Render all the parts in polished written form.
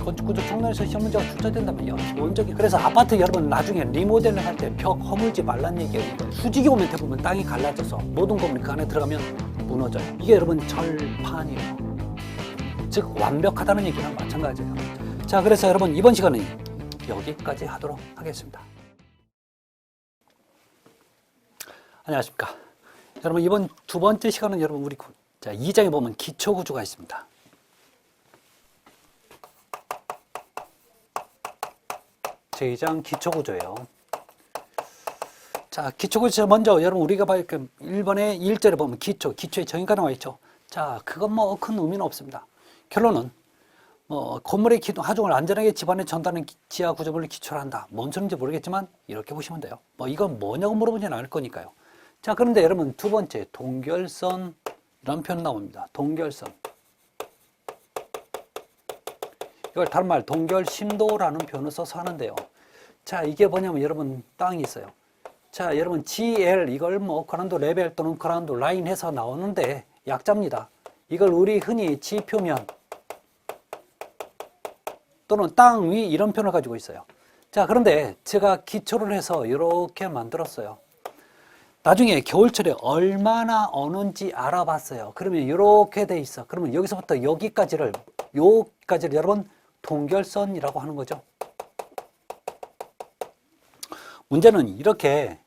건축구조 측면에서 시험 문제가 출제된다면요. 기본적인 그래서 아파트 여러분 나중에 리모델링 할 때 벽 허물지 말란 얘기예요. 수직이 오면 대부분 땅이 갈라져서 모든 건물이 그 안에 들어가면 무너져요. 이게 여러분 절판이에요. 즉 완벽하다는 얘기랑 마찬가지예요. 자, 그래서 여러분 이번 시간은 여기까지 하도록 하겠습니다. 안녕하십니까. 여러분 이번 두 번째 시간은 여러분 우리 2장에 보면 기초구조가 있습니다. 제2장 기초구조예요. 자, 기초구조 먼저 여러분 우리가 봐야 1번에 1절에 보면 기초의 정의가 나와 있죠. 자, 그건 뭐 큰 의미는 없습니다. 결론은 건물의 기둥 하중을 안전하게 집안에 전달하는 지하 구조물을 기초로 한다. 뭔 소리인지 모르겠지만 이렇게 보시면 돼요. 이건 뭐냐고 물어보지는 않을 거니까요. 자, 그런데 여러분 두 번째 동결선 이런 표현 나옵니다. 동결선. 이걸 다른 말 동결심도라는 표현을 써서 하는데요. 자, 이게 뭐냐면 여러분 땅이 있어요. 자, 여러분 GL 이걸 그라운드 레벨 또는 그라운드 라인 해서 나오는데 약자입니다. 이걸 우리 흔히 지표면 또는 땅 위 이런 표현을 가지고 있어요. 자, 그런데 제가 기초를 해서 이렇게 만들었어요. 나중에 겨울철에 얼마나 오는지 알아봤어요. 그러면 이렇게 돼 있어. 그러면 여기서부터 여기까지를 여러분 동결선이라고 하는 거죠. 문제는 이렇게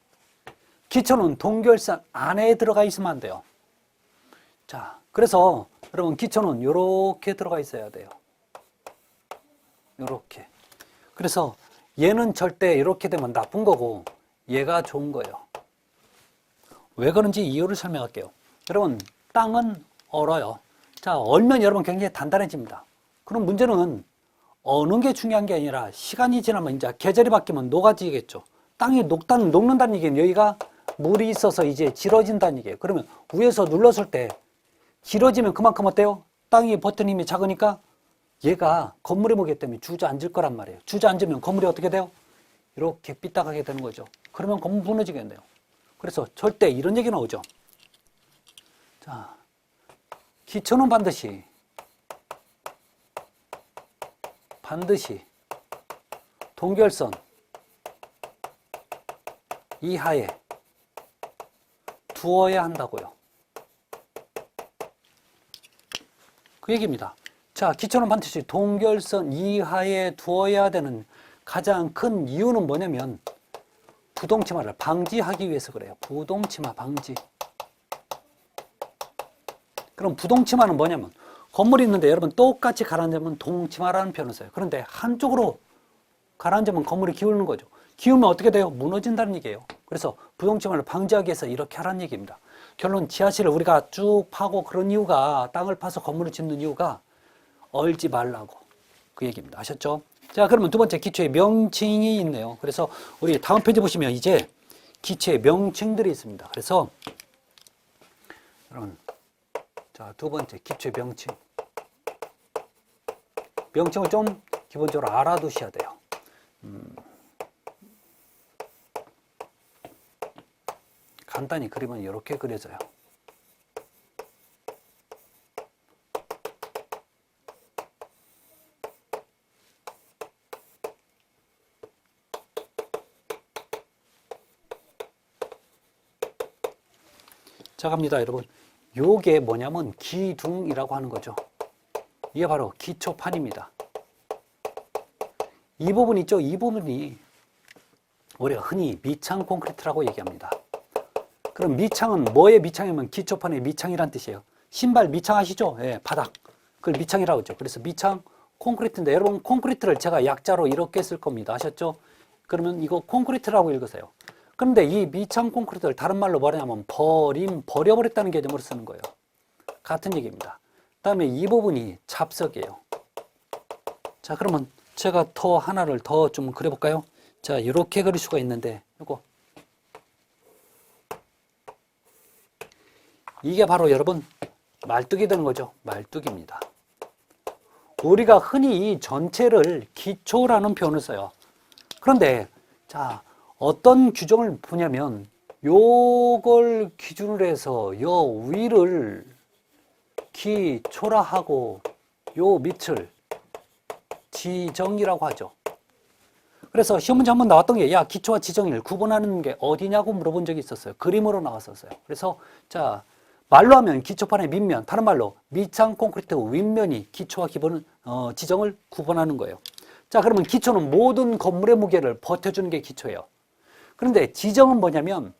기초는 동결선 안에 들어가 있으면 안 돼요. 자, 그래서 여러분 기초는 이렇게 들어가 있어야 돼요. 이렇게. 그래서 얘는 절대 이렇게 되면 나쁜 거고 얘가 좋은 거예요. 왜 그런지 이유를 설명할게요. 여러분 땅은 얼어요. 자, 얼면 여러분 굉장히 단단해집니다. 그럼 문제는 어느 게 중요한 게 아니라 시간이 지나면 이제 계절이 바뀌면 녹아지겠죠. 땅이 녹는다는 얘기는 여기가 물이 있어서 이제 질어진다는 얘기예요. 그러면 위에서 눌렀을 때 질어지면 그만큼 어때요? 땅이 버튼 힘이 작으니까 얘가 건물의 무게 때문에 주저앉을 거란 말이에요. 주저앉으면 건물이 어떻게 돼요? 이렇게 삐딱하게 되는 거죠. 그러면 건물 무너지겠네요. 그래서 절대 이런 얘기 나오죠. 자, 기초는 반드시 동결선 이하에 두어야 한다고요. 그 얘기입니다. 자, 기초는 반드시 동결선 이하에 두어야 되는 가장 큰 이유는 뭐냐면 부동치마를 방지하기 위해서 그래요. 부동치마 방지. 그럼 부동치마는 뭐냐면 건물이 있는데 여러분 똑같이 가라앉으면 동치마라는 표현을 써요. 그런데 한쪽으로 가라앉으면 건물이 기울는 거죠. 기울면 어떻게 돼요? 무너진다는 얘기예요. 그래서 부동치마를 방지하기 위해서 이렇게 하라는 얘기입니다. 결론 지하실을 우리가 쭉 파고 그런 이유가 땅을 파서 건물을 짓는 이유가 얼지 말라고 그 얘기입니다. 아셨죠? 자, 그러면 두 번째 기초의 명칭이 있네요. 그래서 우리 다음 페이지 보시면 이제 기초의 명칭들이 있습니다. 그래서 여러분 자, 두 번째 기초의 명칭. 명칭을 좀 기본적으로 알아두셔야 돼요. 간단히 그리면 이렇게 그려져요. 자, 갑니다, 여러분. 요게 뭐냐면 기둥이라고 하는 거죠. 이게 바로 기초판입니다. 이 부분 있죠? 이 부분이 우리가 흔히 미창 콘크리트라고 얘기합니다. 그럼 미창은 뭐의 미창이면 기초판의 미창이란 뜻이에요. 신발 미창 아시죠? 예, 바닥. 그걸 미창이라고 하죠. 그래서 미창 콘크리트인데 여러분 콘크리트를 제가 약자로 이렇게 쓸 겁니다. 아셨죠? 그러면 이거 콘크리트라고 읽으세요. 그런데 이 미창 콘크리트를 다른 말로 뭐냐면 버려버렸다는 개념으로 쓰는 거예요. 같은 얘기입니다. 다음에 이 부분이 잡석이에요. 자, 그러면 제가 하나를 더 좀 그려볼까요? 자, 이렇게 그릴 수가 있는데 이거 이게 바로 여러분 말뚝이 되는 거죠. 말뚝입니다. 우리가 흔히 이 전체를 기초라는 표현을 써요. 그런데 자, 어떤 규정을 보냐면 요걸 기준으로 해서 요 위를 기초라 하고 요 밑을 지정이라고 하죠. 그래서 시험 문제 한번 나왔던 게, 야, 기초와 지정을 구분하는 게 어디냐고 물어본 적이 있었어요. 그림으로 나왔었어요. 그래서 자, 말로 하면 기초판의 밑면, 다른 말로 밑창 콘크리트 윗면이 기초와 지정을 구분하는 거예요. 자, 그러면 기초는 모든 건물의 무게를 버텨주는 게 기초예요. 그런데 지정은 뭐냐면,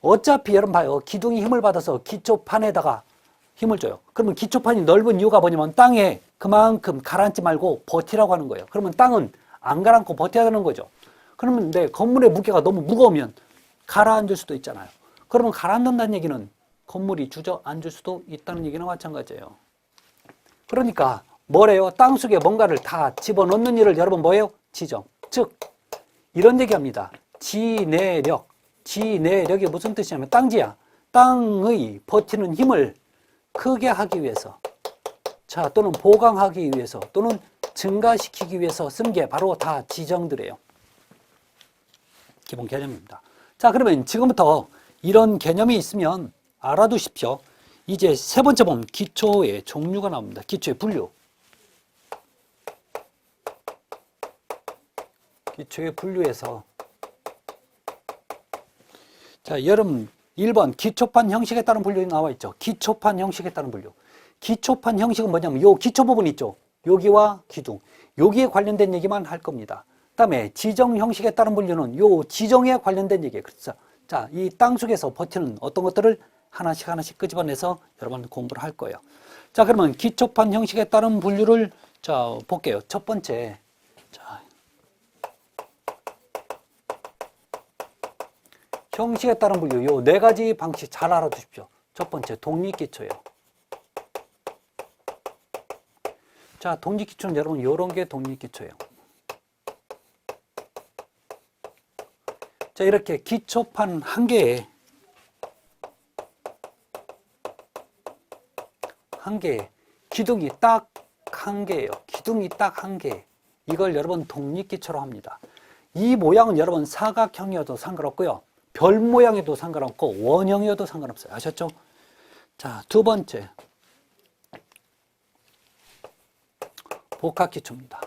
어차피 여러분 봐요. 기둥이 힘을 받아서 기초판에다가 힘을 줘요. 그러면 기초판이 넓은 이유가 뭐냐면 땅에 그만큼 가라앉지 말고 버티라고 하는 거예요. 그러면 땅은 안 가라앉고 버텨야 되는 거죠. 그러면 내 건물의 무게가 너무 무거우면 가라앉을 수도 있잖아요. 그러면 가라앉는다는 얘기는 건물이 주저앉을 수도 있다는 얘기는 마찬가지예요. 그러니까 뭐래요? 땅속에 뭔가를 다 집어넣는 일을 여러분 뭐예요? 지정. 즉 이런 얘기합니다. 지내력. 지내력이 무슨 뜻이냐면 땅지야. 땅의 버티는 힘을 크게 하기 위해서, 자, 또는 보강하기 위해서, 또는 증가시키기 위해서 쓴 게 바로 다 지정들이에요. 기본 개념입니다. 자, 그러면 지금부터 이런 개념이 있으면 알아두십시오. 이제 세 번째 보면 기초의 종류가 나옵니다. 기초의 분류. 기초의 분류에서, 자, 여러분 1번 기초판 형식에 따른 분류 나와 있죠. 기초판 형식에 따른 분류. 기초판 형식은 뭐냐면 요 기초 부분 있죠. 여기와 기둥. 여기에 관련된 얘기만 할 겁니다. 그다음에 지정 형식에 따른 분류는 요 지정에 관련된 얘기예요. 그렇죠. 자, 이 땅 속에서 버티는 어떤 것들을 하나씩 끄집어내서 여러분 공부를 할 거예요. 자, 그러면 기초판 형식에 따른 분류를 자, 볼게요. 첫 번째. 자, 형식에 따른 분류, 요 네 가지 방식 잘 알아두십시오. 첫 번째, 독립기초예요. 자, 독립기초는 여러분 요런 게 독립기초예요. 자, 이렇게 기초판 한 개에 기둥이 딱 한 개예요. 기둥이 딱 한 개. 이걸 여러분 독립기초로 합니다. 이 모양은 여러분 사각형이어도 상관없고요. 별 모양에도 상관없고 원형이어도 상관없어요. 아셨죠? 자, 두 번째. 복합기초입니다.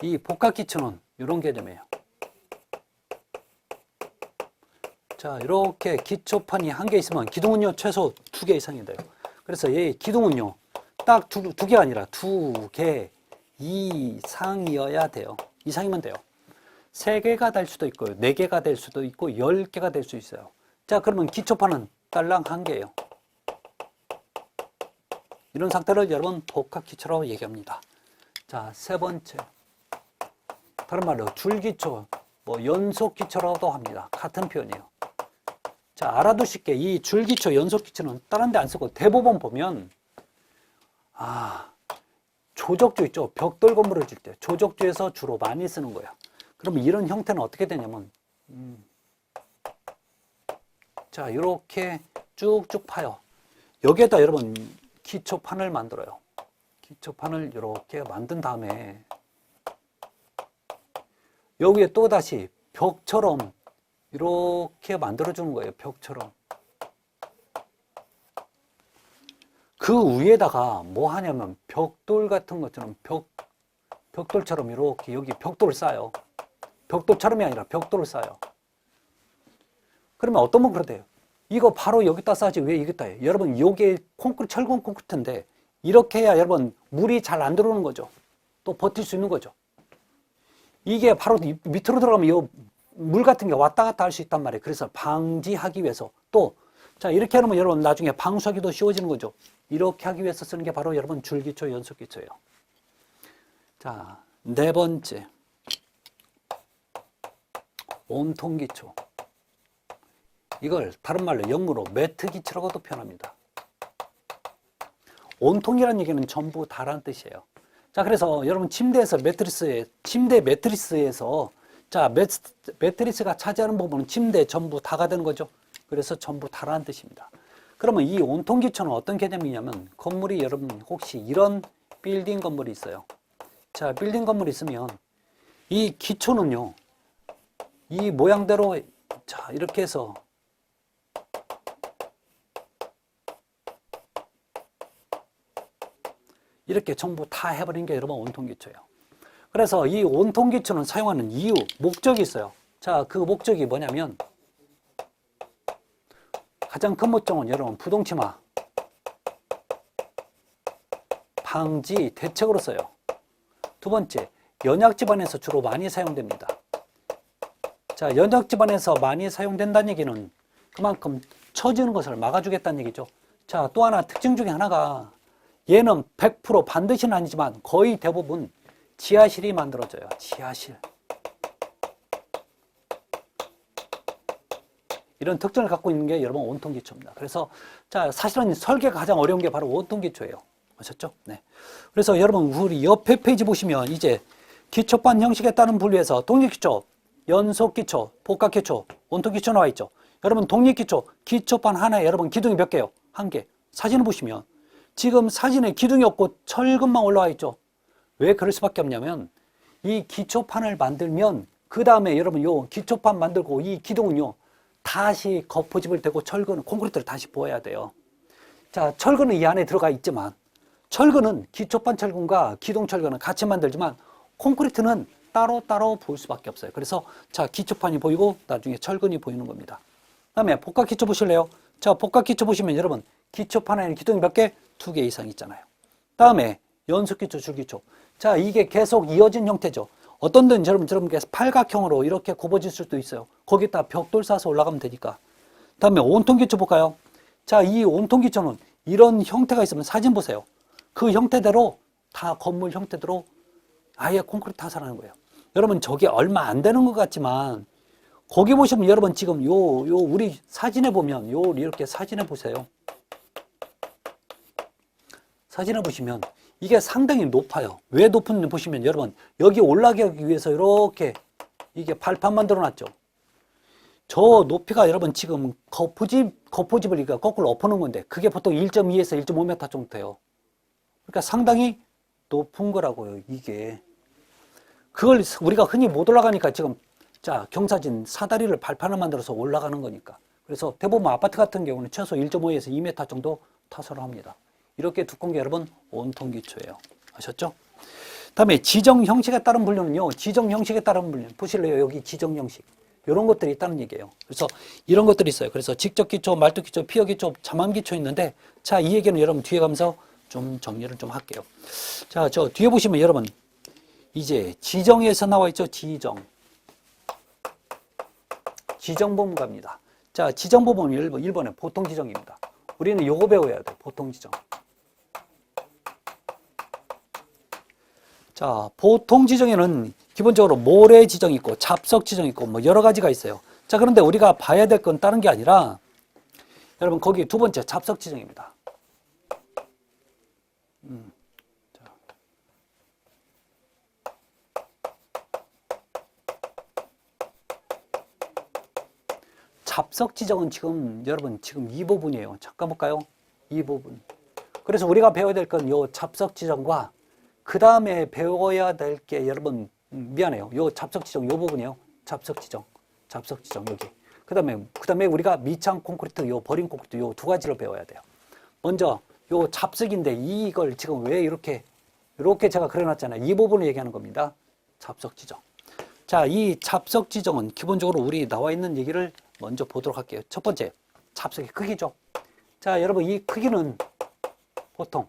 이 복합기초는 이런 개념이에요. 자, 이렇게 기초판이 한 개 있으면 기둥은요 최소 2개 이상이 돼요. 그래서 이 기둥은요 딱 두 개가 아니라 2개 이상이어야 돼요. 이상이면 돼요. 3개가 될 수도 있고요. 4개가 될 수도 있고 10개가 될 수 있어요. 자, 그러면 기초판은 딸랑 1개예요. 이런 상태를 여러분 복합기초라고 얘기합니다. 자, 세 번째. 다른 말로 줄기초, 뭐 연속기초라고도 합니다. 같은 표현이에요. 자, 알아두실 게 이 줄기초, 연속기초는 다른 데 안 쓰고 대부분 보면 조적주 있죠. 벽돌 건물을 질 때 조적주에서 주로 많이 쓰는 거예요. 그러면 이런 형태는 어떻게 되냐면 자, 이렇게 쭉쭉 파요. 여기에다 여러분 기초판을 만들어요. 기초판을 이렇게 만든 다음에 여기에 또다시 벽처럼 이렇게 만들어주는 거예요. 벽처럼. 그 위에다가 뭐 하냐면 벽돌 같은 것처럼 벽돌처럼 이렇게 여기 벽돌을 쌓아요. 벽돌처럼이 아니라 벽돌을 쌓아요. 그러면 어떤 분 그러대요. 이거 바로 여기다 쌓지 왜 여기다 해요? 여러분 요게 철근 콘크리트인데 이렇게 해야 여러분 물이 잘 안 들어오는 거죠. 또 버틸 수 있는 거죠. 이게 바로 밑으로 들어가면 요 물 같은 게 왔다 갔다 할 수 있단 말이에요. 그래서 방지하기 위해서 또 자, 이렇게 하면 여러분 나중에 방수하기도 쉬워지는 거죠. 이렇게 하기 위해서 쓰는 게 바로 여러분 줄기초, 연속기초예요. 자, 네 번째. 온통기초. 이걸 다른 말로 영문으로 매트기초라고도 표현합니다. 온통이라는 얘기는 전부 다라는 뜻이에요. 자, 그래서 여러분 침대 매트리스에서 자, 매트리스가 차지하는 부분은 침대 전부 다가 되는 거죠. 그래서 전부 다라는 뜻입니다. 그러면 이 온통기초는 어떤 개념이냐면 건물이 여러분 혹시 이런 빌딩 건물이 있어요. 자, 빌딩 건물이 있으면 이 기초는요. 이 모양대로 자, 이렇게 해서 이렇게 전부 다 해버린 게 여러분 온통기초예요. 그래서 이 온통기초는 사용하는 이유, 목적이 있어요. 자, 그 목적이 뭐냐면 가장 큰 목적은 여러분 부동치마 방지 대책으로 써요. 두 번째, 연약 집안에서 주로 많이 사용됩니다. 자, 연약 집안에서 많이 사용된다는 얘기는 그만큼 처지는 것을 막아주겠다는 얘기죠. 자, 또 하나 특징 중에 하나가 얘는 100% 반드시는 아니지만 거의 대부분 지하실이 만들어져요. 지하실. 이런 특징을 갖고 있는 게 여러분 온통기초입니다. 그래서 자, 사실은 설계가 가장 어려운 게 바로 온통기초예요. 아셨죠? 네. 그래서 여러분 우리 옆에 페이지 보시면 이제 기초반 형식에 따른 분류에서 독립기초, 연속기초, 복합기초, 온통기초 나와 있죠. 여러분 독립기초, 기초반 하나에 여러분 기둥이 몇 개요? 한 개. 사진을 보시면 지금 사진에 기둥이 없고 철근만 올라와 있죠. 왜 그럴 수밖에 없냐면 이 기초판을 만들면 그 다음에 여러분 요 기초판 만들고 이 기둥은요 다시 거푸집을 대고 철근은 콘크리트를 다시 부어야 돼요. 자, 철근은 이 안에 들어가 있지만 철근은 기초판 철근과 기둥 철근은 같이 만들지만 콘크리트는 따로따로 보일 수밖에 없어요. 그래서 자, 기초판이 보이고 나중에 철근이 보이는 겁니다. 그 다음에 복합기초 보실래요? 자, 복합기초 보시면 여러분 기초판에는 기둥이 몇 개? 2개 이상 있잖아요. 다음에 연속기초, 줄기초. 자, 이게 계속 이어진 형태죠. 어떤 데는 여러분 팔각형으로 이렇게 굽어질 수도 있어요. 거기다 벽돌 싸서 올라가면 되니까. 다음에 온통기초 볼까요? 자, 이 온통기초는 이런 형태가 있으면 사진 보세요. 그 형태대로 다 건물 형태대로 아예 콘크리트 타설하는 거예요. 여러분 저게 얼마 안 되는 것 같지만 거기 보시면 여러분 지금 요 우리 사진에 보면 이렇게 사진에 보세요. 사진을 보시면 이게 상당히 높아요. 왜 높은지 보시면 여러분 여기 올라가기 위해서 이렇게 이게 발판 만들어 놨죠. 저 높이가 여러분 지금 거푸집을 이렇게 거꾸로 엎어놓은 건데 그게 보통 1.2에서 1.5m 정도 돼요. 그러니까 상당히 높은 거라고요, 이게. 그걸 우리가 흔히 못 올라가니까 지금 자, 경사진 사다리를 발판을 만들어서 올라가는 거니까. 그래서 대부분 아파트 같은 경우는 최소 1.5에서 2m 정도 타설을 합니다. 이렇게 두꺼운 게 여러분 온통기초예요. 아셨죠? 다음에 지정 형식에 따른 분류는요. 지정 형식에 따른 분류. 보실래요? 여기 지정 형식. 이런 것들이 있다는 얘기예요. 그래서 이런 것들이 있어요. 그래서 직접기초, 말뚝기초, 피어기초, 자만기초 있는데 자, 이 얘기는 여러분 뒤에 가면서 좀 정리를 좀 할게요. 자, 저 뒤에 보시면 여러분 이제 지정에서 나와 있죠. 지정 부분갑니다. 자, 지정 부분은 1번에 보통 지정입니다. 우리는 요거 배워야 돼. 보통 지정. 자, 보통 지정에는 기본적으로 모래 지정이 있고 잡석 지정이 있고 뭐 여러 가지가 있어요. 자, 그런데 우리가 봐야 될 건 다른 게 아니라 여러분 거기 두 번째 잡석 지정입니다. 자. 잡석 지정은 지금 여러분 지금 이 부분이에요. 잠깐 볼까요? 이 부분. 그래서 우리가 배워야 될 건 요 잡석 지정과 그 다음에 배워야 될 게 여러분 미안해요. 요 잡석 지정 요 부분이에요. 잡석 지정 여기. 그다음에 우리가 미창 콘크리트 요 버린 콘크리트 요 두 가지를 배워야 돼요. 먼저 요 잡석인데 이걸 지금 왜 이렇게 제가 그려놨잖아요. 이 부분을 얘기하는 겁니다. 잡석 지정. 자, 이 잡석 지정은 기본적으로 우리 나와 있는 얘기를 먼저 보도록 할게요. 첫 번째, 잡석의 크기죠. 자, 여러분 이 크기는 보통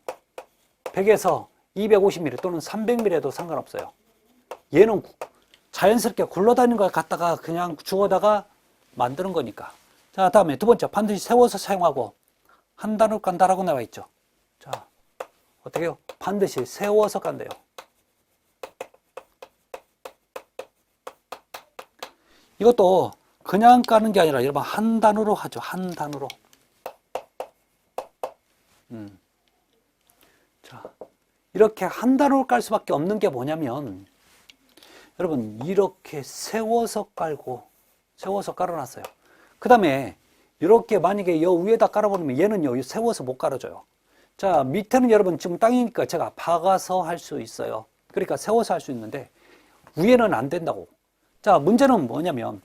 100에서 250mm 또는 300mm에도 상관없어요. 얘는 자연스럽게 굴러다니는 걸 갖다가 그냥 주워다가 만드는 거니까. 자, 다음에 두 번째, 반드시 세워서 사용하고 한 단으로 깐다라고 나와 있죠. 자, 어떻게 해요? 반드시 세워서 깐대요. 이것도 그냥 까는 게 아니라 여러분 한 단으로 하죠. 한 단으로. 자, 이렇게 한 단으로 깔 수밖에 없는 게 뭐냐면 여러분 이렇게 세워서 깔아놨어요. 그 다음에 이렇게 만약에 이 위에다 깔아버리면 얘는요 세워서 못 깔아줘요. 자, 밑에는 여러분 지금 땅이니까 제가 박아서 할 수 있어요. 그러니까 세워서 할 수 있는데 위에는 안 된다고. 자, 문제는 뭐냐면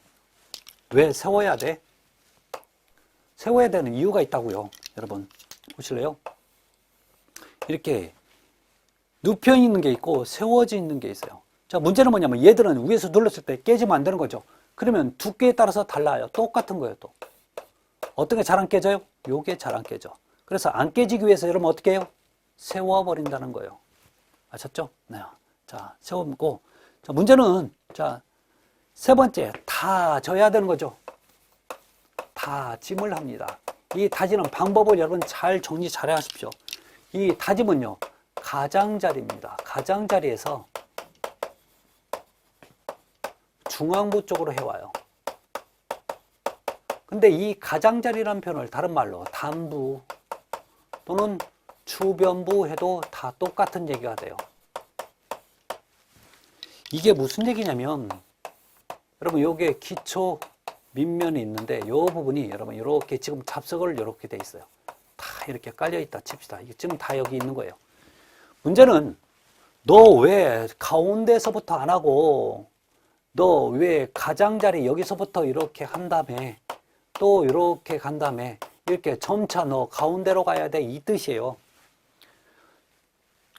왜 세워야 돼? 세워야 되는 이유가 있다고요. 여러분 보실래요? 이렇게 눕혀 있는 게 있고 세워져 있는 게 있어요. 자, 문제는 뭐냐면 얘들은 위에서 눌렀을 때 깨지면 안 되는 거죠. 그러면 두께에 따라서 달라요. 똑같은 거예요, 또. 어떤 게 잘 안 깨져요? 요게 잘 안 깨져. 그래서 안 깨지기 위해서 여러분 어떻게 해요? 세워버린다는 거예요. 아셨죠? 네. 자, 세우고. 자, 문제는, 자, 세 번째, 다져야 되는 거죠. 다짐을 합니다. 이 다지는 방법을 여러분 잘 정리 잘 하십시오. 이 다짐은요, 가장자리입니다. 가장자리에서 중앙부 쪽으로 해와요. 근데 이 가장자리라는 표현을 다른 말로 단부 또는 주변부 해도 다 똑같은 얘기가 돼요. 이게 무슨 얘기냐면 여러분 요게 기초 밑면이 있는데 요 부분이 여러분 이렇게 지금 잡석을 이렇게 돼 있어요. 다 이렇게 깔려 있다 칩시다. 이게 지금 다 여기 있는 거예요. 문제는 너 왜 가운데서부터 안 하고 너 왜 가장자리 여기서부터 이렇게 한 다음에 또 이렇게 간 다음에 이렇게 점차 너 가운데로 가야 돼 이 뜻이에요.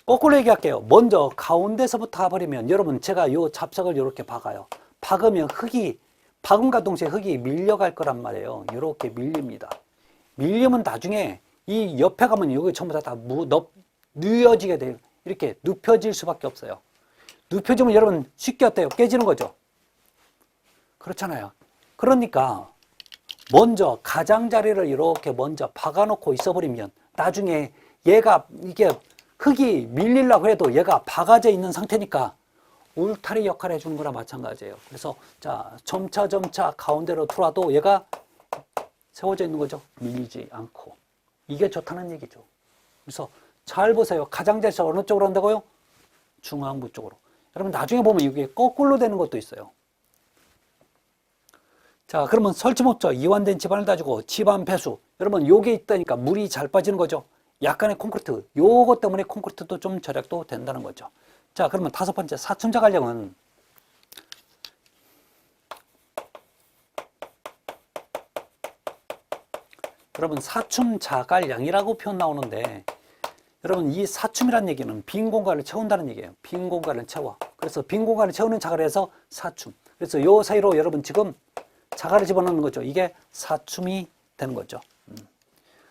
거꾸로 얘기할게요. 먼저 가운데서부터 가버리면 여러분 제가 요 잡석을 이렇게 박아요. 박으면 흙이 박음과 동시에 흙이 밀려갈 거란 말이에요. 이렇게 밀립니다. 밀리면 나중에 이 옆에 가면 여기 전부 다 뉘어지게 돼요. 이렇게 눕혀질 수밖에 없어요. 눕혀지면 여러분 쉽게 어때요? 깨지는 거죠. 그렇잖아요. 그러니까 먼저 가장자리를 이렇게 먼저 박아놓고 있어버리면 나중에 얘가 이게 흙이 밀리려고 해도 얘가 박아져 있는 상태니까 울타리 역할을 해주는 거랑 마찬가지예요. 그래서 자 점차 가운데로 들어와도 얘가 세워져 있는 거죠. 밀리지 않고. 이게 좋다는 얘기죠. 그래서 잘 보세요. 가장자리에서 어느 쪽으로 한다고요? 중앙부 쪽으로. 여러분 나중에 보면 이게 거꾸로 되는 것도 있어요. 자, 그러면 설치 목적 이완된 집안을 가지고 집안 배수. 여러분 요게 있다니까 물이 잘 빠지는 거죠. 약간의 콘크리트. 요거 때문에 콘크리트도 좀 절약도 된다는 거죠. 자, 그러면 다섯 번째 사춘자 관령은 여러분 사춤자갈량이라고 표현 나오는데 여러분 이 사춤이란 얘기는 빈 공간을 채운다는 얘기예요. 빈 공간을 채워. 그래서 빈 공간을 채우는 자갈을 해서 사춤. 그래서 요 사이로 여러분 지금 자갈을 집어넣는 거죠. 이게 사춤이 되는 거죠.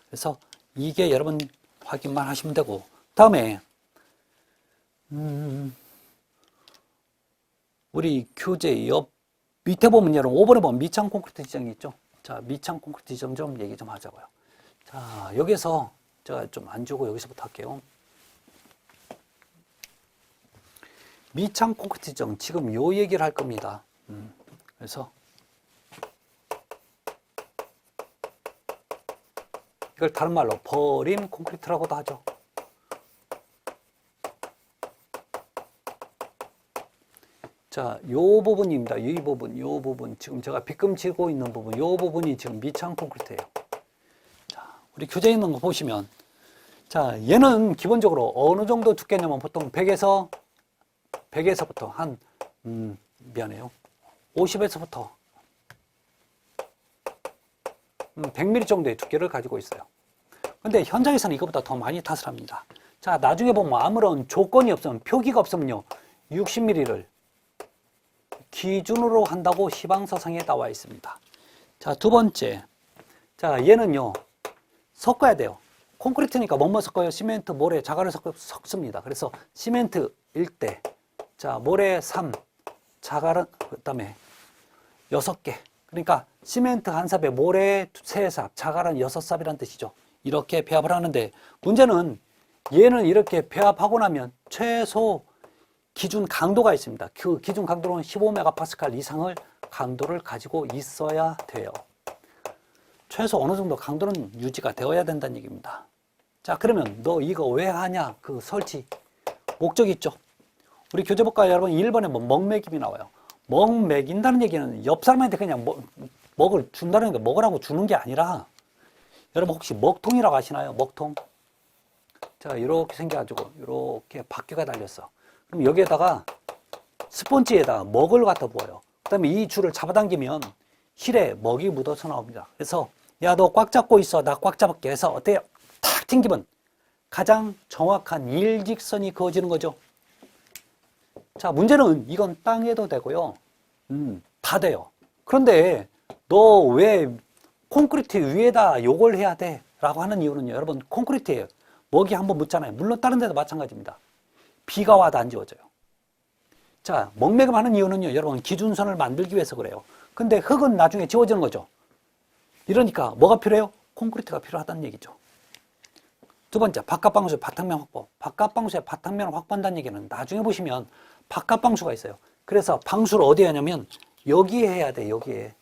그래서 이게 여러분 확인만 하시면 되고 다음에 우리 교재 옆 밑에 보면 여러분 5번에 보면 밑창 콘크리트 지점이 있죠. 자, 밑창 콘크리트 지점 좀 얘기 좀 하자고요. 자, 여기서 제가 좀 안 주고 여기서부터 할게요. 밑창 콘크리트 지점 지금 요 얘기를 할 겁니다. 그래서 이걸 다른 말로 버림 콘크리트라고도 하죠. 자, 요 부분입니다. 이 부분. 지금 제가 빗금 치고 있는 부분, 요 부분이 지금 밑창 콘크리트예요. 자, 우리 교재에 있는 거 보시면, 자, 얘는 기본적으로 어느 정도 두께냐면 보통 100에서부터 한, 미안해요. 50에서부터 100mm 정도의 두께를 가지고 있어요. 근데 현장에서는 이것보다 더 많이 탓을 합니다. 자, 나중에 보면 아무런 조건이 없으면, 표기가 없으면요, 60mm를 기준으로 한다고 시방서상에 나와 있습니다. 자, 두 번째. 자, 얘는요, 섞어야 돼요. 콘크리트니까 뭐뭐 섞어요? 시멘트, 모래, 자갈을 섞습니다. 그래서 시멘트 1대, 자, 모래 3, 자갈은, 그 다음에 6개. 그러니까 시멘트 한 삽에 모래 3삽, 자갈은 6삽이라는 뜻이죠. 이렇게 배합을 하는데 문제는 얘는 이렇게 배합하고 나면 최소 기준 강도가 있습니다. 그 기준 강도는 15메가파스칼 이상을 강도를 가지고 있어야 돼요. 최소 어느 정도 강도는 유지가 되어야 된다는 얘기입니다. 자, 그러면 너 이거 왜 하냐? 그 설치 목적이 있죠. 우리 교재법과 여러분 1번에 뭐 먹매김이 나와요. 먹매긴다는 얘기는 옆 사람한테 그냥 먹을 준다는 게 먹으라고 주는 게 아니라 여러분 혹시 먹통이라고 아시나요? 먹통. 자, 이렇게 생겨가지고 이렇게 바퀴가 달렸어. 그럼 여기에다가 스펀지에다가 먹을 갖다 부어요. 그 다음에 이 줄을 잡아당기면 실에 먹이 묻어서 나옵니다. 그래서 야, 너 꽉 잡고 있어. 나 꽉 잡을게 해서 어때요? 탁 튕기면 가장 정확한 일직선이 그어지는 거죠. 자, 문제는 이건 땅에도 되고요. 다 돼요. 그런데 너 왜 콘크리트 위에다 요걸 해야 돼? 라고 하는 이유는요. 여러분, 콘크리트예요. 뭐기 한번 묻잖아요. 물론 다른 데도 마찬가지입니다. 비가 와도 안 지워져요. 자, 먹매금 하는 이유는요. 여러분, 기준선을 만들기 위해서 그래요. 근데 흙은 나중에 지워지는 거죠. 이러니까 뭐가 필요해요? 콘크리트가 필요하다는 얘기죠. 두 번째, 바깥방수의 바탕면 확보. 바깥방수의 바탕면을 확보한다는 얘기는 나중에 보시면 바깥방수가 있어요. 그래서 방수를 어디에 하냐면 여기에 해야 돼, 여기에.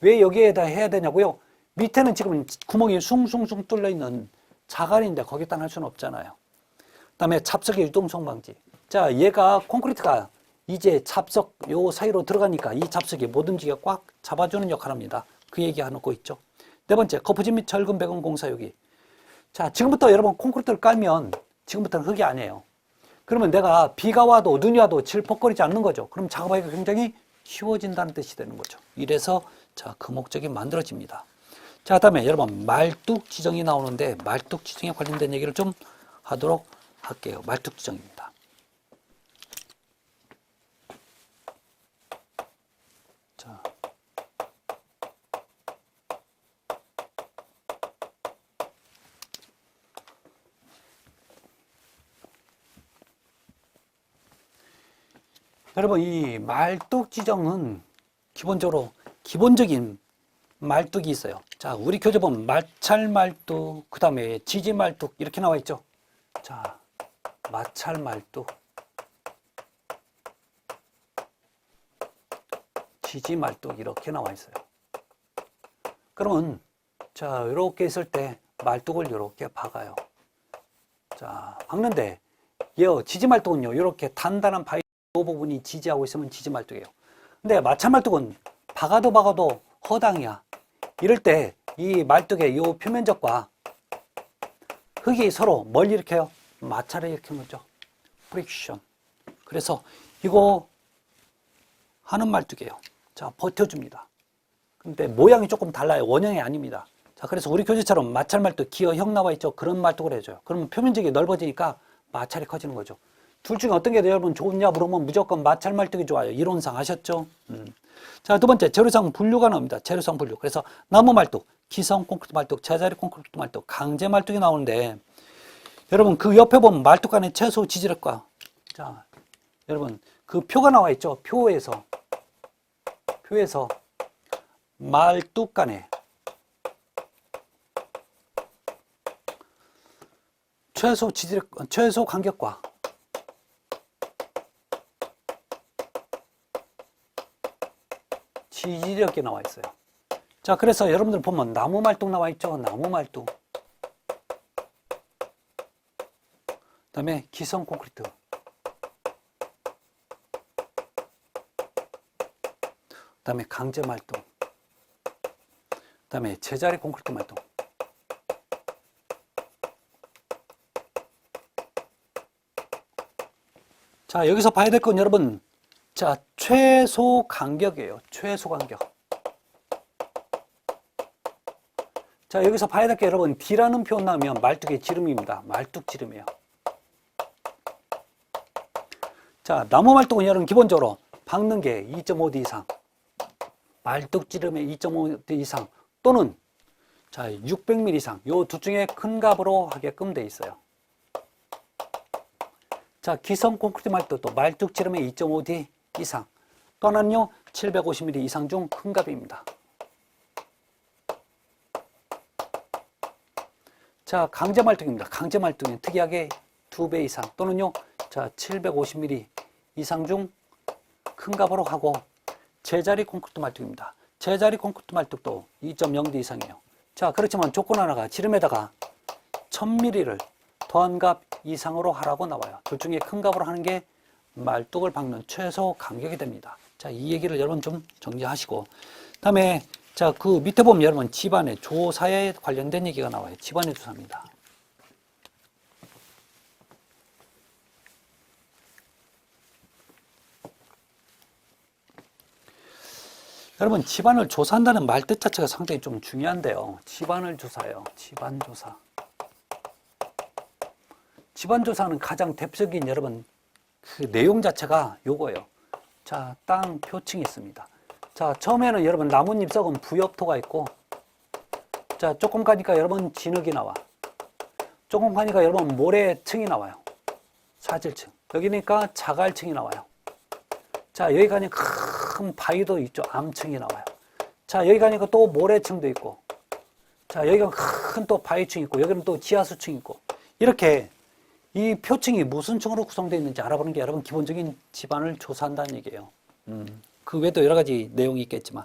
왜 여기에다 해야 되냐고요? 밑에는 지금 구멍이 숭숭숭 뚫려 있는 자갈인데 거기다 할 수는 없잖아요. 그 다음에 잡석의 유동성 방지. 자, 얘가 콘크리트가 이제 잡석 요 사이로 들어가니까 이 잡석이 못 움직여 꽉 잡아주는 역할을 합니다. 그 얘기 하고 있죠. 네 번째, 거푸집 및 절근 배관 공사 여기. 자, 지금부터 여러분 콘크리트를 깔면 지금부터는 흙이 아니에요. 그러면 내가 비가 와도 눈이 와도 질퍽거리지 않는 거죠. 그럼 작업하기가 굉장히 쉬워진다는 뜻이 되는 거죠. 이래서 자, 그 목적이 만들어집니다. 자, 그다음에 여러분 말뚝 지정이 나오는데 말뚝 지정에 관련된 얘기를 좀 하도록 할게요. 말뚝 지정입니다. 자, 여러분 이 말뚝 지정은 기본적인 말뚝이 있어요. 자, 우리 교재 보면 마찰 말뚝, 그 다음에 지지 말뚝 이렇게 나와 있죠. 자, 마찰 말뚝, 지지 말뚝 이렇게 나와 있어요. 그러면 자, 이렇게 있을 때 말뚝을 이렇게 박아요. 자, 박는데 지지 말뚝은요, 이렇게 단단한 바위 부분이 지지하고 있으면 지지 말뚝이에요. 근데 마찰 말뚝은 박아도 허당이야. 이럴 때 이 말뚝의 이 표면적과 흙이 서로 뭘 일으켜요? 마찰을 일으키는 거죠. 프릭션. 그래서 이거 하는 말뚝이에요. 자, 버텨줍니다. 근데 모양이 조금 달라요. 원형이 아닙니다. 자, 그래서 우리 교재처럼 마찰 말뚝 기어형 나와 있죠. 그런 말뚝을 해줘요. 그러면 표면적이 넓어지니까 마찰이 커지는 거죠. 둘 중에 어떤 게 여러분 좋냐 물으면 무조건 마찰 말뚝이 좋아요. 이론상 아셨죠? 자, 두 번째, 재료상 분류가 나옵니다. 재료상 분류. 그래서 나무 말뚝, 기성 콘크리트 말뚝, 제자리 콘크리트 말뚝, 강제 말뚝이 나오는데 여러분 그 옆에 보면 말뚝 간의 최소 지지력과 자, 여러분 그 표가 나와 있죠. 표에서 말뚝 간의 최소 지지력, 최소 간격과 지지력이 나와 있어요. 자, 그래서 여러분들 보면 나무 말뚝 나와 있죠. 나무 말뚝. 그 다음에 기성 콘크리트. 그 다음에 강제 말뚝. 그 다음에 제자리 콘크리트 말뚝. 자, 여기서 봐야 될 건 여러분, 자, 최소 간격이에요. 최소 간격. 자, 여기서 봐야 될 게 여러분, D라는 표현 나오면 말뚝의 지름입니다. 말뚝 지름이에요. 자, 나무 말뚝은 여러분 기본적으로 박는 게 2.5D 이상, 말뚝 지름의 2.5D 이상 또는 자, 600mm 이상, 요 둘 중에 큰 값으로 하게끔 돼 있어요. 자, 기성 콘크리트 말뚝도 말뚝 지름의 2.5D 이상 또는요 750mm 이상 중 큰 값입니다. 자, 강제 말뚝입니다. 강제 말뚝은 특이하게 2배 이상 또는요 자 750mm 이상 중 큰 값으로 하고 제자리 콘크리트 말뚝입니다. 제자리 콘크리트 말뚝도 2.0D 이상이에요. 자, 그렇지만 조건 하나가 지름에다가 1000mm를 더한 값 이상으로 하라고 나와요. 둘 중에 큰 값으로 하는 게 말뚝을 박는 최소 간격이 됩니다. 자, 이 얘기를 여러분 좀 정리하시고 다음에 자, 그 밑에 보면 여러분 집안의 조사에 관련된 얘기가 나와요. 집안의 조사입니다. 여러분 집안을 조사한다는 말 뜻 자체가 상당히 좀 중요한데요. 집안을 조사해요. 집안 조사. 지반조사는 가장 대표적인 여러분 그 내용 자체가 요거예요. 자, 땅 표층이 있습니다. 자, 처음에는 여러분 나뭇잎 썩은 부엽토가 있고, 자, 조금 가니까 여러분 진흙이 나와. 조금 가니까 여러분 모래층이 나와요. 사질층. 여기니까 자갈층이 나와요. 자, 여기 가니까 큰 바위도 있죠. 암층이 나와요. 자, 여기 가니까 또 모래층도 있고, 자, 여기가 큰 또 바위층이 있고, 여기는 또 지하수층이 있고, 이렇게 이 표층이 무슨 층으로 구성되어 있는지 알아보는 게 여러분 기본적인 집안을 조사한다는 얘기예요. 그 외에도 여러 가지 내용이 있겠지만.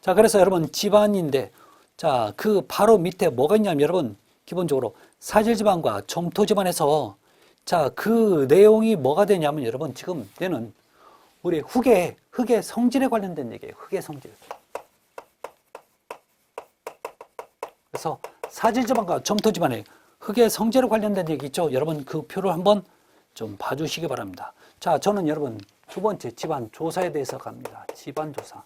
자, 그래서 여러분 집안인데, 자, 그 바로 밑에 뭐가 있냐면 여러분 기본적으로 사질지방과 점토지방에서 자, 그 내용이 뭐가 되냐면 여러분 지금 얘는 우리 흙의 성질에 관련된 얘기예요. 흙의 성질. 그래서 사질지방과 점토지방의 흙의 성질에 관련된 얘기 있죠. 여러분 그 표를 한번 좀 봐주시기 바랍니다. 자, 저는 여러분 두 번째 집안 조사에 대해서 갑니다. 집안 조사.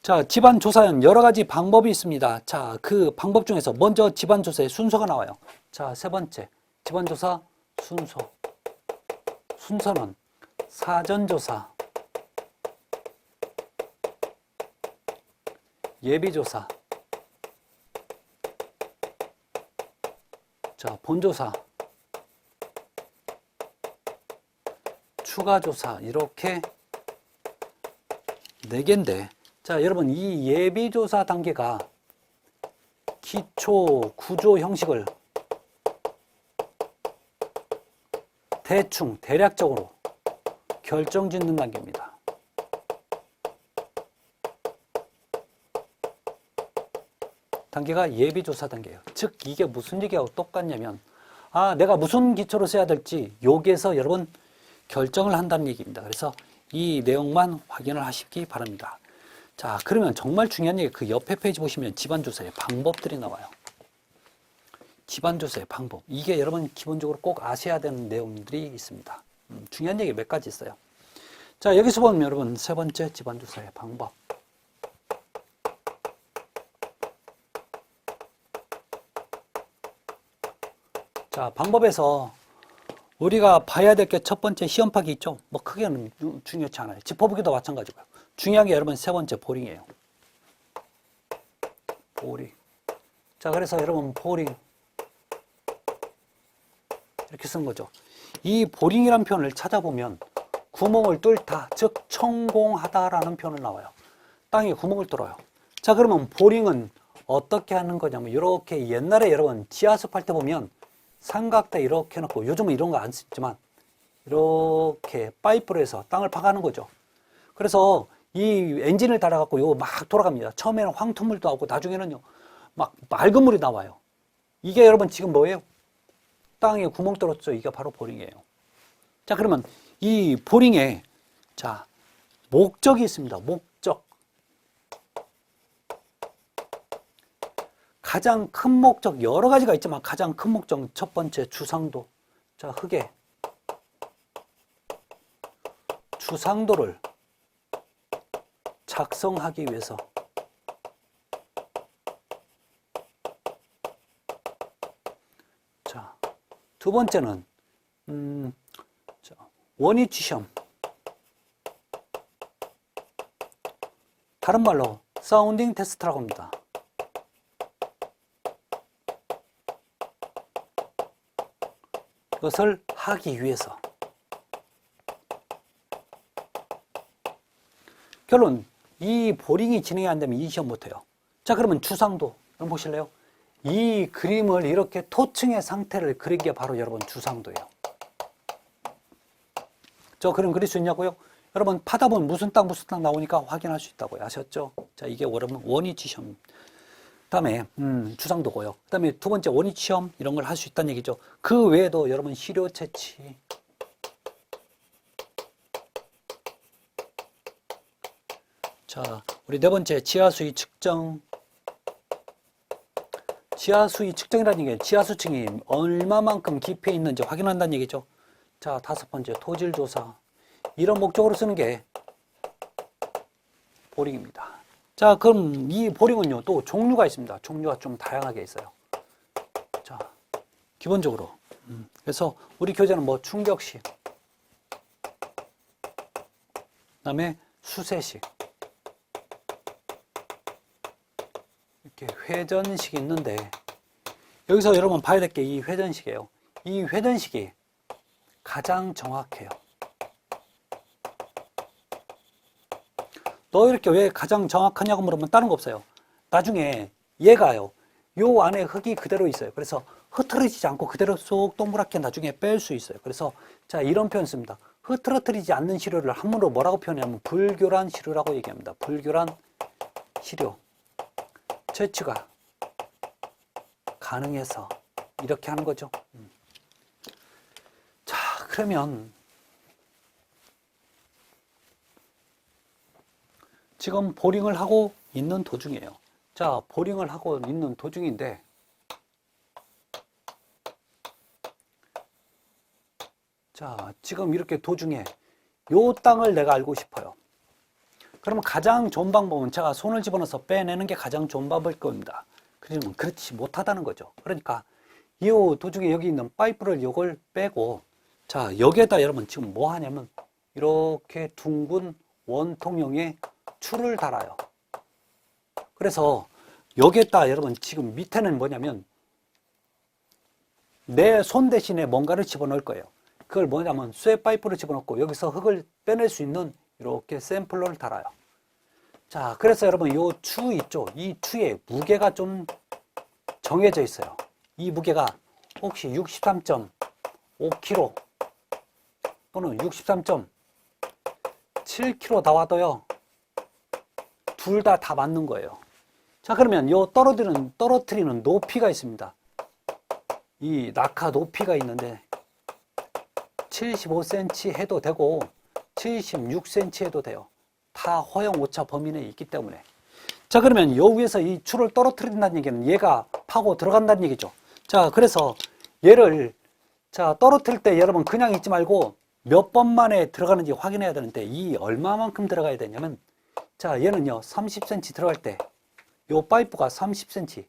자, 집안 조사는 여러 가지 방법이 있습니다. 자, 그 방법 중에서 먼저 집안 조사의 순서가 나와요. 자, 세 번째 집안 조사 순서. 순서는 사전 조사, 예비 조사, 자, 본조사, 추가조사, 이렇게 4개인데, 자, 여러분, 이 예비조사 단계가 기초 구조 형식을 대충, 대략적으로 결정 짓는 단계입니다. 단계가 예비조사 단계예요. 즉, 이게 무슨 얘기하고 똑같냐면, 아, 내가 무슨 기초로 써야 될지 여기에서 여러분 결정을 한다는 얘기입니다. 그래서 이 내용만 확인을 하시기 바랍니다. 자, 그러면 정말 중요한 얘기, 그 옆에 페이지 보시면 집안조사의 방법들이 나와요. 집안조사의 방법. 이게 여러분 기본적으로 꼭 아셔야 되는 내용들이 있습니다. 중요한 얘기 몇 가지 있어요. 자, 여기서 보면 여러분 세 번째 집안조사의 방법. 자, 방법에서 우리가 봐야 될 게 첫 번째 시험 파기 있죠? 뭐 크게는 중요치 않아요. 짚어보기도 마찬가지고요. 중요한 게 여러분 세 번째 보링이에요. 보링. 자, 그래서 여러분 보링 이렇게 쓴 거죠. 이 보링이라는 표현을 찾아보면 구멍을 뚫다, 즉 천공하다라는 표현을 나와요. 땅에 구멍을 뚫어요. 자, 그러면 보링은 어떻게 하는 거냐면 이렇게 옛날에 여러분 지하수 팔 때 보면 삼각대 이렇게 해놓고, 요즘은 이런 거 안 쓰지만 이렇게 파이프로 해서 땅을 파가는 거죠. 그래서 이 엔진을 달아갖고 이거 막 돌아갑니다. 처음에는 황토물도 나오고 나중에는요 막 맑은 물이 나와요. 이게 여러분 지금 뭐예요? 땅에 구멍 뚫었죠. 이게 바로 보링이에요. 자, 그러면 이 보링에 자 목적이 있습니다. 목적. 가장 큰 목적, 여러 가지가 있지만 가장 큰 목적, 첫 번째 주상도. 자, 흙에 주상도를 작성하기 위해서. 자, 두 번째는 원위치 시험. 다른 말로 사운딩 테스트라고 합니다. 이것을 하기 위해서. 결론, 이 보링이 진행이 안 되면 이 시험 못해요. 자, 그러면 주상도 한번 보실래요? 이 그림을 이렇게 토층의 상태를 그리기가 바로 여러분 주상도예요. 저 그림 그릴 수 있냐고요? 여러분 파다 보면 무슨 땅 나오니까 확인할 수 있다고요. 아셨죠? 자, 이게 여러분 원위치 시험. 다음에 주상도고요. 그 다음에 두 번째 원위치 시험, 이런 걸 할 수 있다는 얘기죠. 그 외에도 여러분 시료 채취, 자, 우리 네 번째 지하수위 측정. 지하수위 측정이라는 게 지하수층이 얼마만큼 깊이에 있는지 확인한다는 얘기죠. 자, 다섯 번째 토질 조사. 이런 목적으로 쓰는 게 보링입니다. 자, 그럼 이 보링은요 또 종류가 있습니다. 종류가 좀 다양하게 있어요. 자, 기본적으로. 그래서 우리 교재는 뭐 충격식, 그다음에 수세식, 이렇게 회전식이 있는데 여기서 여러분 봐야 될 게 이 회전식이에요. 이 회전식이 가장 정확해요. 너 이렇게 왜 가장 정확하냐고 물으면 다른 거 없어요. 나중에 얘가요, 요 안에 흙이 그대로 있어요. 그래서 흐트러지지 않고 그대로 쏙 동그랗게 나중에 뺄 수 있어요. 그래서 자, 이런 표현 씁니다. 흐트러뜨리지 않는 시료를 한문으로 뭐라고 표현하냐면 불교란 시료라고 얘기합니다. 불교란 시료. 채취가 가능해서 이렇게 하는 거죠. 자, 그러면 지금 보링을 하고 있는 도중이에요. 자, 보링을 하고 있는 도중인데 자, 지금 이렇게 도중에 요 땅을 내가 알고 싶어요. 그러면 가장 좋은 방법은 제가 손을 집어넣어서 빼내는 게 가장 좋은 방법일 겁니다. 그러면 그렇지 못하다는 거죠. 그러니까 이 도중에 여기 있는 파이프를 요걸 빼고 자, 여기에다 여러분 지금 뭐 하냐면 이렇게 둥근 원통형의 줄을 달아요. 그래서 여기에다 여러분 지금 밑에는 뭐냐면 내 손 대신에 뭔가를 집어넣을 거예요. 그걸 뭐냐면 쇠 파이프를 집어넣고 여기서 흙을 빼낼 수 있는 이렇게 샘플러를 달아요. 자, 그래서 여러분 요 추 있죠? 이 추의 무게가 좀 정해져 있어요. 이 무게가 혹시 63.5kg 또는 63.7kg 나와도요, 둘 다 맞는 거예요. 자, 그러면 요 떨어뜨리는 높이가 있습니다. 이 낙하 높이가 있는데 75cm 해도 되고 76cm 해도 돼요. 다 허용 오차 범위 내에 있기 때문에. 자, 그러면 요 위에서 이 줄을 떨어뜨린다는 얘기는 얘가 파고 들어간다는 얘기죠. 자, 그래서 얘를 자, 떨어뜨릴 때 여러분 그냥 있지 말고 몇 번 만에 들어가는지 확인해야 되는데 이 얼마만큼 들어가야 되냐면 자, 얘는요 30cm 들어갈 때 요 파이프가 30cm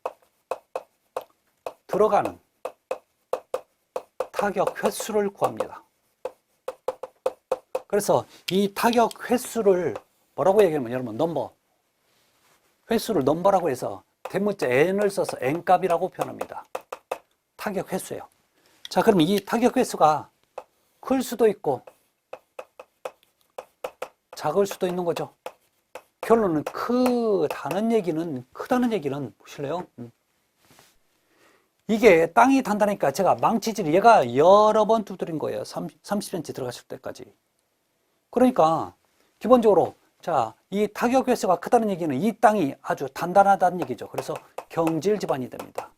들어가는 타격 횟수를 구합니다. 그래서 이 타격 횟수를 뭐라고 얘기하면 여러분 넘버, 횟수를 넘버라고 해서 대문자 n을 써서 n값이라고 표현합니다. 타격 횟수예요. 자, 그럼 이 타격 횟수가 클 수도 있고 작을 수도 있는 거죠. 결론은 크다는 얘기는 보실래요? 이게 땅이 단단하니까 제가 망치질을 얘가 여러 번 두드린 거예요. 30cm 들어갔을 때까지. 그러니까 기본적으로 자, 이 타격 횟수가 크다는 얘기는 이 땅이 아주 단단하다는 얘기죠. 그래서 경질 지반이 됩니다.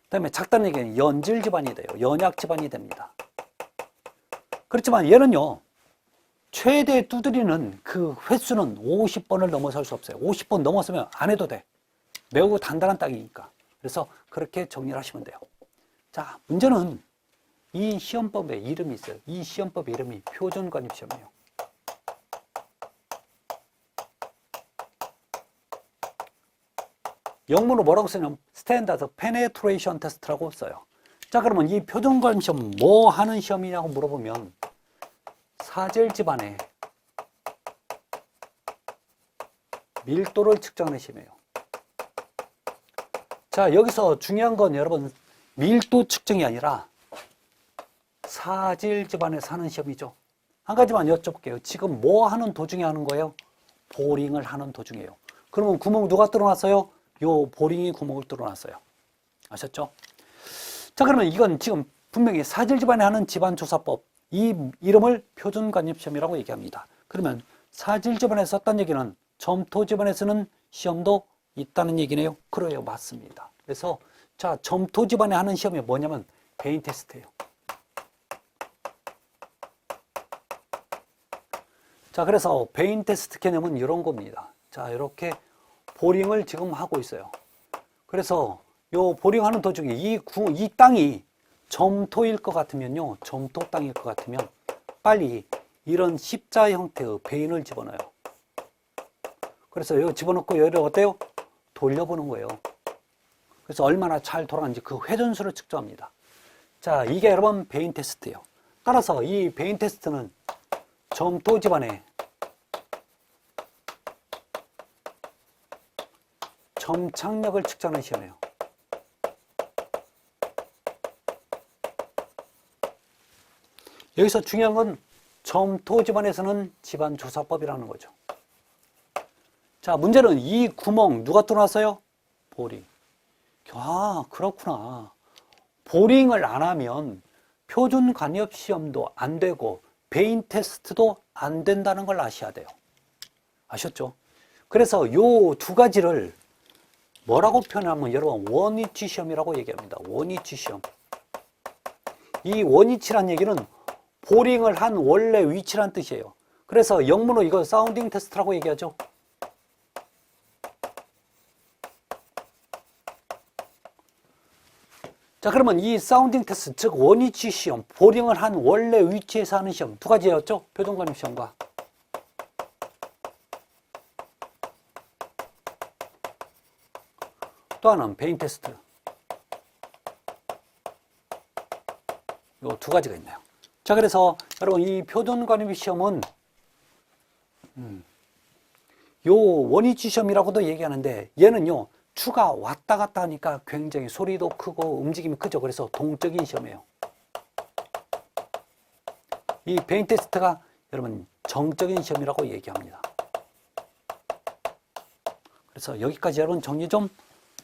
그다음에 작다는 얘기는 연질 지반이 돼요. 연약 지반이 됩니다. 그렇지만 얘는요, 최대 두드리는 그 횟수는 50번을 넘어설 수 없어요. 50번 넘었으면 안 해도 돼. 매우 단단한 땅이니까. 그래서 그렇게 정리를 하시면 돼요. 자, 문제는 이 시험법에 이름이 있어요. 이 시험법의 이름이 표준관입시험이에요. 영문으로 뭐라고 쓰냐면 스탠다드 페네트레이션 테스트라고 써요. 자, 그러면 이 표준관입시험 뭐 하는 시험이냐고 물어보면 사질 집안의 밀도를 측정하는 시험이에요. 자, 여기서 중요한 건 여러분 밀도 측정이 아니라 사질 집안에 사는 시험이죠. 한 가지만 여쭤볼게요. 지금 뭐 하는 도중에 하는 거예요? 보링을 하는 도중이에요. 그러면 구멍 누가 뚫어놨어요? 요 보링이 구멍을 뚫어놨어요. 아셨죠? 자, 그러면 이건 지금 분명히 사질 집안에 하는 집안조사법, 이 이름을 표준관입시험이라고 얘기합니다. 그러면 사질 집안에 썼다는 얘기는 점토 집안에 쓰는 시험도 있다는 얘기네요. 그래요, 맞습니다. 그래서 자, 점토 집안에 하는 시험이 뭐냐면 베인 테스트예요. 자, 그래서 베인 테스트 개념은 이런 겁니다. 자, 이렇게 보링을 지금 하고 있어요. 그래서 요 보링하는 도중에 이 땅이 점토일 것 같으면요, 점토 땅일 것 같으면 빨리 이런 십자 형태의 베인을 집어넣어요. 그래서 여기 집어넣고 여기를 어때요? 돌려보는 거예요. 그래서 얼마나 잘 돌아가는지 그 회전수를 측정합니다. 자, 이게 여러분 베인 테스트예요. 따라서 이 베인 테스트는 점토 집안의 점착력을 측정하는 시험이에요. 여기서 중요한 건 점토 집안에서는 집안조사법이라는 거죠. 자, 문제는 이 구멍 누가 뚫어놨어요? 보링. 아, 그렇구나. 보링을 안 하면 표준 관엽 시험도 안 되고 베인 테스트도 안 된다는 걸 아셔야 돼요. 아셨죠? 그래서 요 두 가지를 뭐라고 표현하면 여러분 원위치 시험이라고 얘기합니다. 원위치 시험. 이 원위치란 얘기는 보링을 한 원래 위치란 뜻이에요. 그래서 영문으로 이거 사운딩 테스트라고 얘기하죠. 자, 그러면 이 사운딩 테스트, 즉 원위치 시험, 보링을 한 원래 위치에서 하는 시험 두 가지였죠. 표준관입 시험과 또 하나는 베인 테스트. 이 두 가지가 있네요. 자, 그래서 여러분 이 표준관입 시험은 요 원위치 시험이라고도 얘기하는데 얘는요 추가 왔다 갔다 하니까 굉장히 소리도 크고 움직임이 크죠. 그래서 동적인 시험이에요. 이 베인 테스트가 여러분 정적인 시험이라고 얘기합니다. 그래서 여기까지 여러분 정리 좀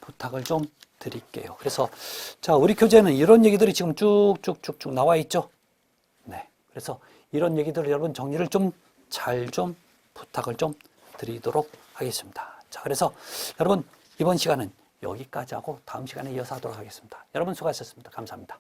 부탁을 좀 드릴게요. 그래서 자, 우리 교재는 이런 얘기들이 지금 쭉쭉쭉쭉 나와 있죠. 네. 그래서 이런 얘기들을 여러분 정리를 좀 잘 좀 부탁을 좀 드리도록 하겠습니다. 자, 그래서 여러분 이번 시간은 여기까지 하고 다음 시간에 이어서 하도록 하겠습니다. 여러분 수고하셨습니다. 감사합니다.